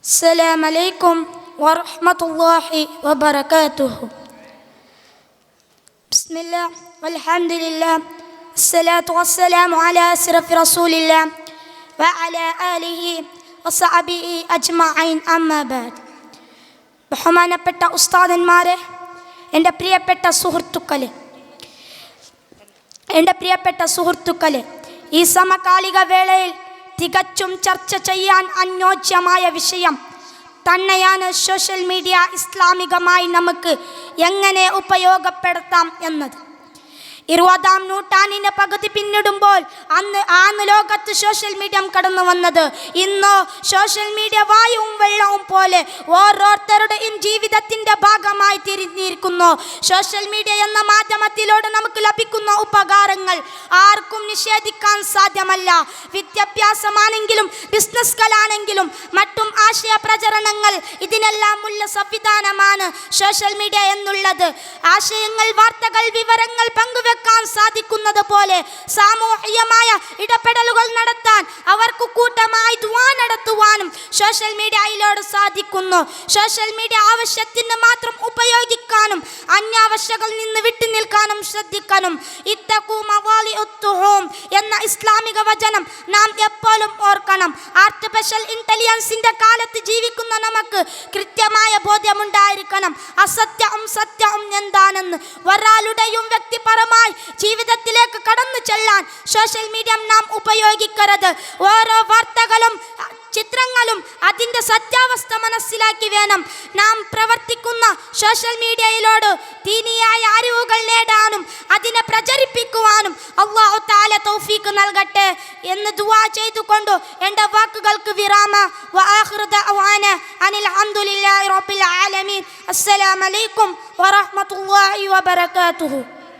السلام عليكم ورحمة الله وبركاته. بسم الله والحمد لله الصلاة والسلام على أشرف رسول الله وعلى آله وصحبه أجمعين أما بعد. ബഹുമാനപ്പെട്ട ഉസ്താദന്മാരെ, എൻ്റെ പ്രിയപ്പെട്ട സുഹൃത്തുക്കളെ, ഈ സമകാലിക വേളയിൽ തികച്ചും ചർച്ച ചെയ്യാൻ അനുയോജ്യമായ വിഷയം തന്നെയാണ് സോഷ്യൽ മീഡിയ ഇസ്ലാമികമായി നമുക്ക് എങ്ങനെ ഉപയോഗപ്പെടുത്താം എന്നത്. 20-ാം നൂറ്റാണ്ടിൻ്റെ പകുതി പിന്നിടുമ്പോൾ അന്ന് ലോകത്ത് സോഷ്യൽ മീഡിയ കടന്നു വന്നത്. ഇന്ന് സോഷ്യൽ മീഡിയ വായുവും വെള്ളവും പോലെ ഓരോരുത്തരുടെയും ജീവിതത്തിൻ്റെ ഭാഗമായി തിരിഞ്ഞിരിക്കുന്നു. സോഷ്യൽ മീഡിയ എന്ന മാധ്യമത്തിലൂടെ നമുക്ക് ലഭിക്കുന്ന ഉപകാരങ്ങൾ ആർക്കും നിഷേധിക്കാൻ സാധ്യമല്ല. വിദ്യാഭ്യാസമാണെങ്കിലും ബിസിനസ്സുകളാണെങ്കിലും മറ്റും ആശയ പ്രചരണങ്ങൾ, ഇതിനെല്ലാം ഉള്ള സംവിധാനമാണ് സോഷ്യൽ മീഡിയ എന്നുള്ളത്. ആശയങ്ങൾ, വാർത്തകൾ, വിവരങ്ങൾ പങ്കുവെക്കാൻ സാധിക്കുന്നത് പോലെ സാമൂഹികമായ ഇടപെടലുകൾ നടത്താൻ, അവർക്ക് കൂട്ടമായി ദുആ നടത്തുവാനും സോഷ്യൽ മീഡിയയിലൂടെ സാധിക്കുന്നു. സോഷ്യൽ മീഡിയ ആവശ്യത്തിന് മാത്രം ഉപയോഗിക്കാനും അനാവശ്യങ്ങളിൽ നിന്ന് വിട്ടുനിൽക്കാനും ശ്രദ്ധിക്കണം. ഇത്തഖൂ മവാലിഉത്തുഹൂം എന്ന ഇസ്ലാമിക വചനം നാം എപ്പോഴും ഓർക്കണം. ആർട്ടിഫിഷ്യൽ ഇന്റലിജൻസിന്റെ കാലത്ത് ജീവിക്കുന്ന നമുക്ക് കൃത്യമായ ബോധ്യമുണ്ടായിരിക്കണം അസത്യവും സത്യവും എന്താണെന്ന്. ഒരാളുടെയും വ്യക്തിപരമായ ജീവിതത്തിലേക്ക് കടന്നു ചെല്ലാൻ സോഷ്യൽ മീഡിയ നാം ഉപയോഗിക്കരുത്. ഓരോ വാർത്തകളും ചിത്രങ്ങളും അതിൻ്റെ സത്യാവസ്ഥ മനസ്സിലാക്കി വേണം നാം പ്രവർത്തിക്കുന്ന. സോഷ്യൽ മീഡിയയിലോട് ദീനിയായ അറിവുകൾ നേടാനും അതിനെ പ്രചരിപ്പിക്കുവാനും അല്ലാഹു തആല തൗഫീഖ് നൽകട്ടെ എന്ന് ദുആ ചെയ്തുകൊണ്ട് എൻ്റെ വാക്കുകൾക്ക് വിരാമ. വആഖിറു ദഅവാനാ അനിൽ ഹംദുലില്ലാഹി റബ്ബിൽ ആലമീൻ. അസ്സലാമു അലൈക്കും വറഹ്മത്തുള്ളാഹി വബറകാതുഹു.